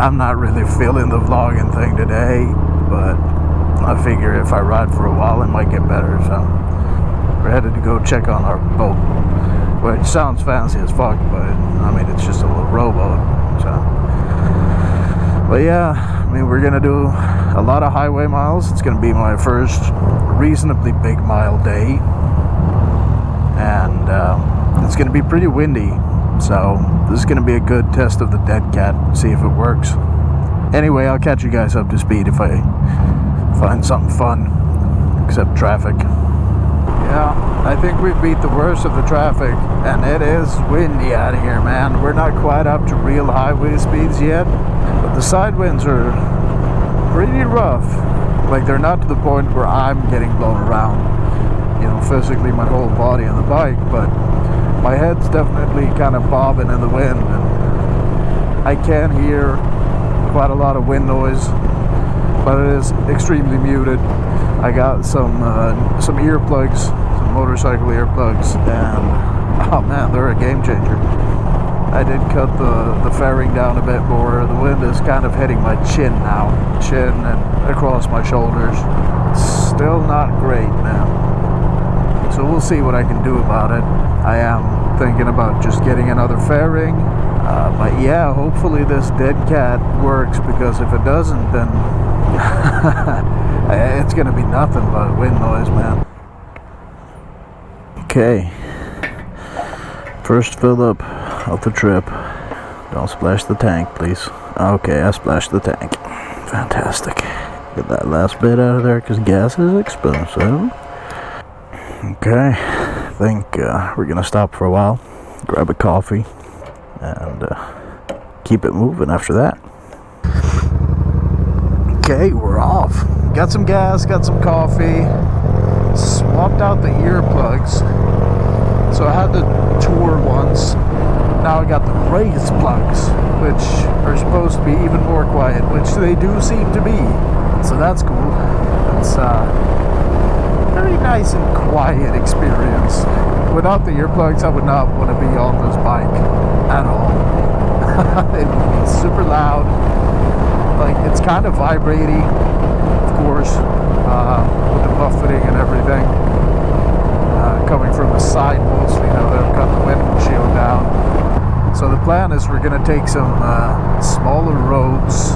I'm not really feeling the vlogging thing today, but I figure if I ride for a while it might get better. So we're headed to go check on our boat, which sounds fancy as fuck, but I mean it's just a little rowboat. So, but yeah, I mean we're gonna do a lot of highway miles. It's gonna be my first reasonably big mile day, and it's gonna be pretty windy. So this is gonna be a good test of the dead cat. See if it works. Anyway, I'll catch you guys up to speed if I find something fun, except traffic. Yeah, I think we beat the worst of the traffic, and it is windy out here, man. We're not quite up to real highway speeds yet, but the side winds are pretty rough. Like, they're not to the point where I'm getting blown around, you know, physically my whole body on the bike, but my head's definitely kind of bobbing in the wind, and I can hear quite a lot of wind noise, but it is extremely muted. I got some earplugs, some motorcycle earplugs, and oh man, they're a game changer. I did cut the fairing down a bit more. The wind is kind of hitting my chin now, and across my shoulders. Still not great, man. So we'll see what I can do about it. I am thinking about just getting another fairing, but yeah, hopefully this dead cat works, because if it doesn't, then it's gonna be nothing but wind noise, man. Okay, first fill up of the trip. Don't splash the tank, please. Okay, I splashed the tank. Fantastic. Get that last bit out of there because gas is expensive. Okay, I think we're gonna stop for a while, grab a coffee, and keep it moving after that. Okay, we're off. Got some gas, got some coffee, swapped out the earplugs. So I had the tour ones. Now I got the raised plugs, which are supposed to be even more quiet, which they do seem to be. So that's cool. It's very nice and quiet experience. Without the earplugs, I would not want to be on this bike at all. It would be super loud. Like, it's kind of vibrating, of course, with the buffeting and everything. Coming from the side mostly, now that I've got the windshield down. So the plan is we're going to take some smaller roads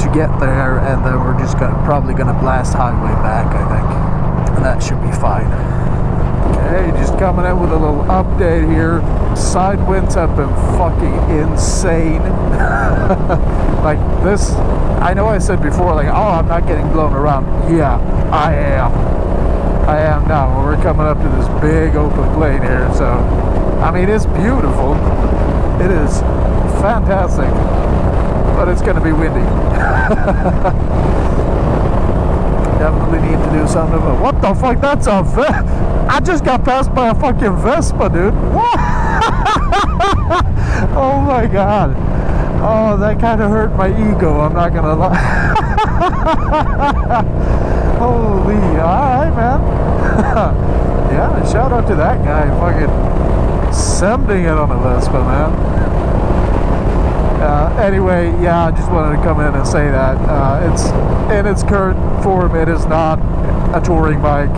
to get there, and then we're just probably going to blast highway back, I think. And that should be fine. Okay, just coming in with a little update here. Side winds have been fucking insane. Like this, I know I said before, like, oh, I'm not getting blown around. Yeah, I am now. We're coming up to this big open plain here, so I mean, it's beautiful. It is fantastic, but it's gonna be windy. Definitely need to do something about. What the fuck? That's a I just got passed by a fucking Vespa, dude. What? Oh my god. Oh, that kind of hurt my ego, I'm not gonna lie. Holy, alright, man. Yeah, shout out to that guy fucking sending it on a Vespa, man. Anyway, yeah, I just wanted to come in and say that it's in its current form, it is not a touring bike.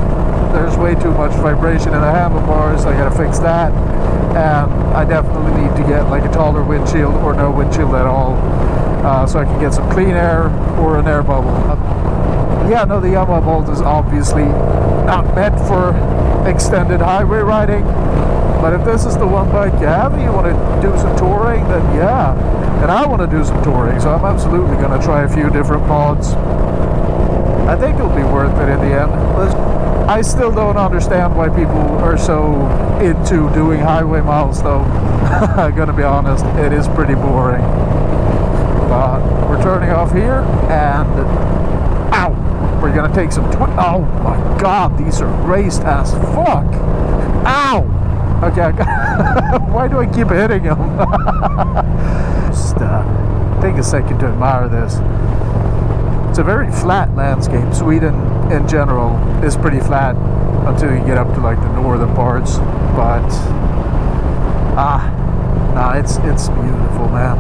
There's way too much vibration in the handlebars. I gotta fix that, and I definitely need to get like a taller windshield or no windshield at all, so I can get some clean air or an air bubble. Yeah, no, the Yamaha Bolt is obviously not meant for extended highway riding, but if this is the one bike you have and you want to do some touring, then yeah. And I want to do some touring, so I'm absolutely going to try a few different mods. I think it'll be worth it in the end. I still don't understand why people are so into doing highway miles, though. I'm going to be honest, it is pretty boring. But we're turning off here, and ow! We're going to take some oh my god, these are raced as fuck! Ow! Okay, why do I keep hitting them? Just take a second to admire this. It's a very flat landscape. Sweden in general is pretty flat until you get up to like the northern parts, but it's beautiful, man.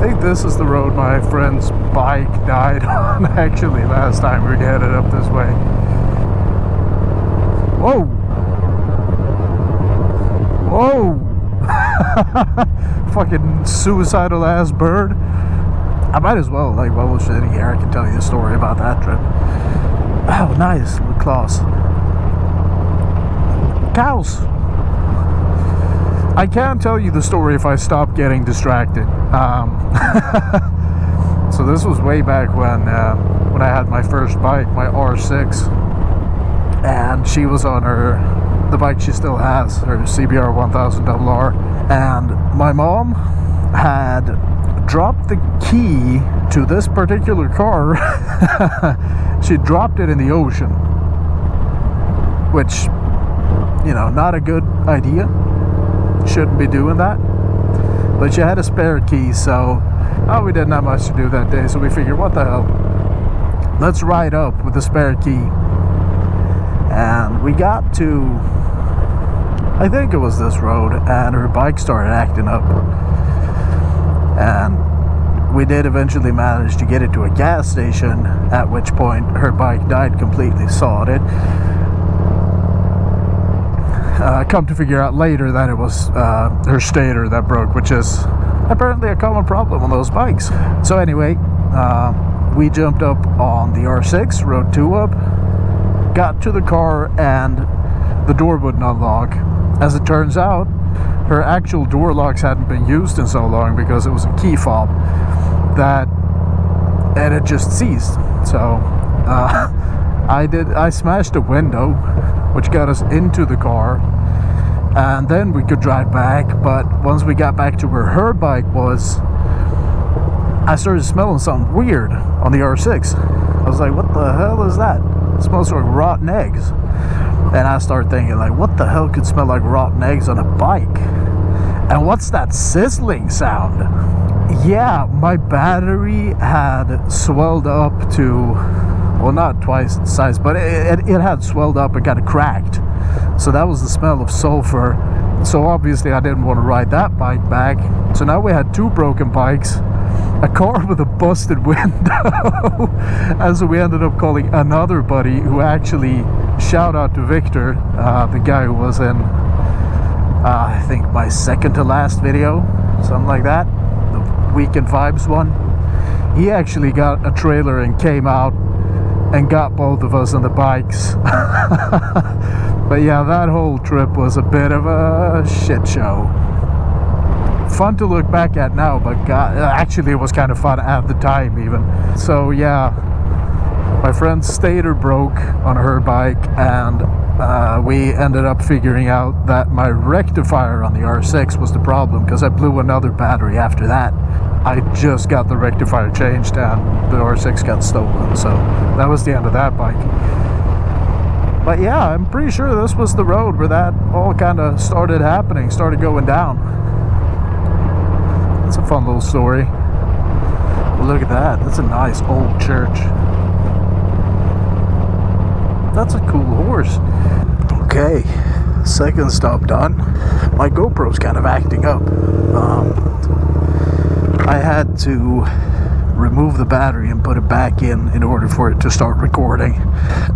think this is the road my friend's bike died on actually last time we headed up this way. Whoa! Whoa! Fucking suicidal ass bird. I might as well, like, while we're sitting here, I can tell you a story about that trip. Oh, nice. Look, claws. Cows. I can't tell you the story if I stop getting distracted. So this was way back when I had my first bike, my R6, and she was on the bike she still has, her CBR 1000RR, and my mom had dropped the key to this particular car. She dropped it in the ocean, which, you know, not a good idea. Shouldn't be doing that. But she had a spare key, so we didn't have much to do that day, so we figured, what the hell, let's ride up with the spare key. And we got to, I think it was this road, and her bike started acting up, and we did eventually manage to get it to a gas station, at which point her bike died completely sodded. Come to figure out later that it was her stator that broke, which is apparently a common problem on those bikes. So anyway, we jumped up on the R6, rode 2 up, got to the car, and the door wouldn't unlock. As it turns out, her actual door locks hadn't been used in so long because it was a key fob and it just seized. So I smashed a window, which got us into the car, and then we could drive back. But once we got back to where her bike was, I started smelling something weird on the R6. I was like, what the hell is that? It smells like rotten eggs. And I started thinking, like, what the hell could smell like rotten eggs on a bike? And what's that sizzling sound? Yeah, my battery had swelled up to, well, not twice its size, but it had swelled up and kind of cracked. So that was the smell of sulfur. So obviously I didn't want to ride that bike back. So now we had 2 broken bikes, a car with a busted window. And so we ended up calling another buddy, who actually, shout out to Victor, the guy who was in, I think, my second to last video, something like that, the Weekend Vibes one. He actually got a trailer and came out and got both of us on the bikes. But yeah, that whole trip was a bit of a shit show. Fun to look back at now, but God, actually it was kind of fun at the time even. So yeah, my friend's stator broke on her bike, and we ended up figuring out that my rectifier on the R6 was the problem, because I blew another battery after that. I just got the rectifier changed and the R6 got stolen, so that was the end of that bike. But yeah, I'm pretty sure this was the road where that all kind of started happening, started going down. That's a fun little story. Look at that, that's a nice old church. That's a cool horse. Okay, second stop done. My GoPro's kind of acting up. I had to remove the battery and put it back in order for it to start recording.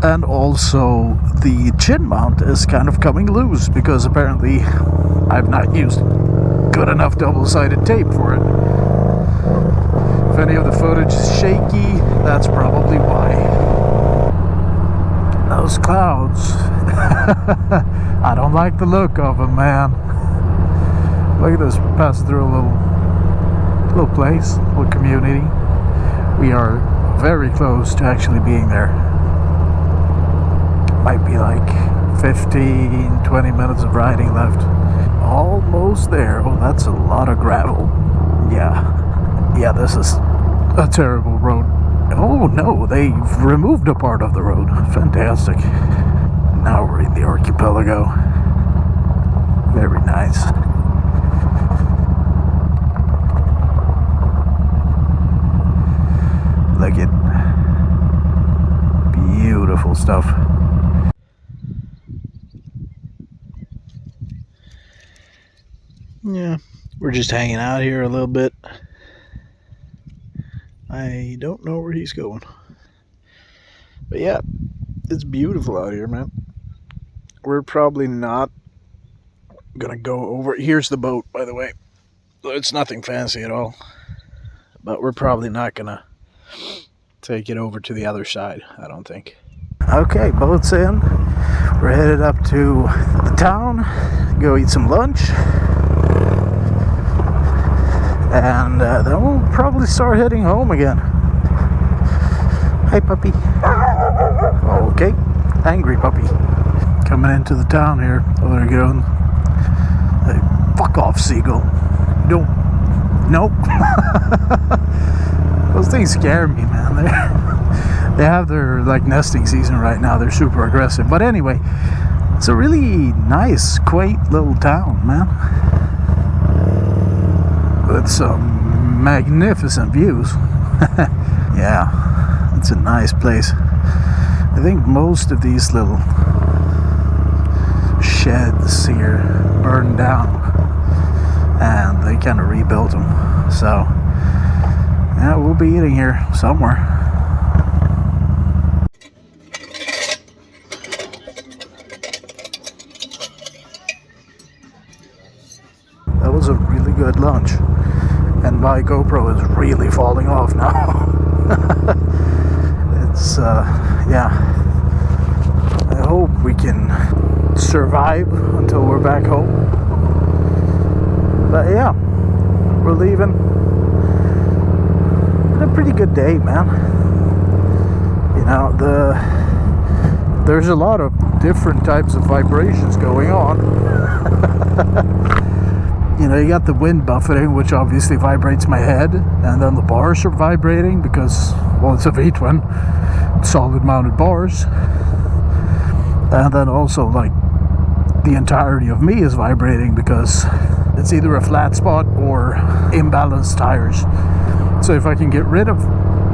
And also the chin mount is kind of coming loose because apparently I've not used good enough double-sided tape for it. If any of the footage is shaky, that's probably why. Those clouds. I don't like the look of them, man. Look at this, passing through a little place, little community. We are very close to actually being there. Might be like 15-20 minutes of riding left. Almost there. Oh, that's a lot of gravel. Yeah, this is a terrible road. Oh no, they've removed a part of the road. Fantastic. Now we're in the archipelago. Very nice. Look at beautiful stuff. Yeah, we're just hanging out here a little bit. I don't know where he's going. But yeah, it's beautiful out here, man. We're probably not gonna go over. Here's the boat, by the way. It's nothing fancy at all. But we're probably not gonna take it over to the other side, I don't think. Okay, boat's in. We're headed up to the town, go eat some lunch. And then we'll probably start heading home again. Hi, puppy. Okay, angry puppy. Coming into the town here, Öregrund. Hey, fuck off, seagull. Don't. Nope. Those things scare me, man. They have their like nesting season right now. They're super aggressive. But anyway, it's a really nice, quaint little town, man. With some magnificent views. Yeah, it's a nice place. I think most of these little sheds here burned down and they kind of rebuilt them. So yeah, we'll be eating here somewhere. That was a really good lunch. And my GoPro is really falling off now. It's, yeah. I hope we can survive until we're back home. But yeah, we're leaving. Been a pretty good day, man. You know, there's a lot of different types of vibrations going on. You know, you got the wind buffeting, which obviously vibrates my head, and then the bars are vibrating because, well, it's a V-twin, solid mounted bars. And then also, like, the entirety of me is vibrating because it's either a flat spot or imbalanced tires. So if I can get rid of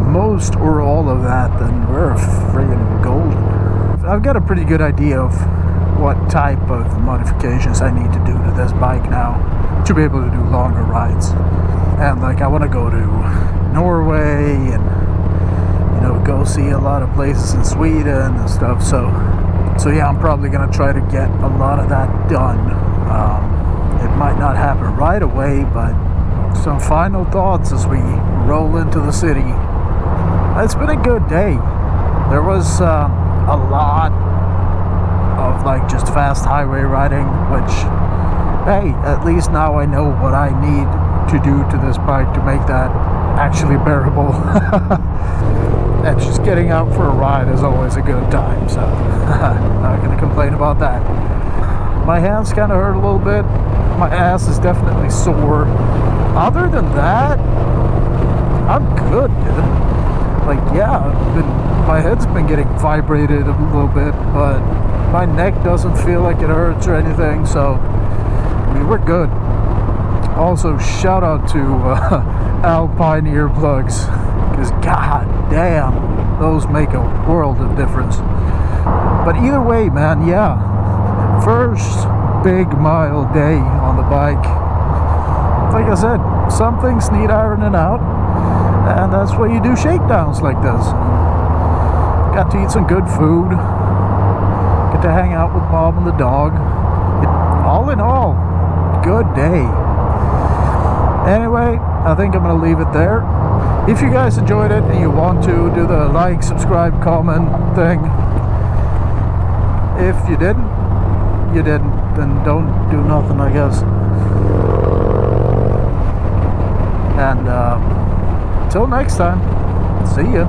most or all of that, then we're friggin' golden. I've got a pretty good idea of what type of modifications I need to do to this bike now to be able to do longer rides. And like, I want to go to Norway and, you know, go see a lot of places in Sweden and stuff. So yeah, I'm probably gonna try to get a lot of that done. It might not happen right away, but some final thoughts as we roll into the city. It's been a good day. There was a lot of like just fast highway riding, which, hey, at least now I know what I need to do to this bike to make that actually bearable. And just getting out for a ride is always a good time, so not gonna complain about that. My hands kind of hurt a little bit. My ass is definitely sore. Other than that, I'm good, dude. Like, yeah, my head's been getting vibrated a little bit, but my neck doesn't feel like it hurts or anything, so I mean, we're good. Also, shout out to Alpine earplugs, because god damn, those make a world of difference. But either way, man, yeah, first big mile day on the bike. Like I said, some things need ironing out, and that's why you do shakedowns like this. Got to eat some good food, get to hang out with Mom and the dog. All in all, good day. Anyway, I think I'm going to leave it there. If you guys enjoyed it and you want to, do the like, subscribe, comment thing. If you didn't, then don't do nothing, I guess. And until next time, see ya.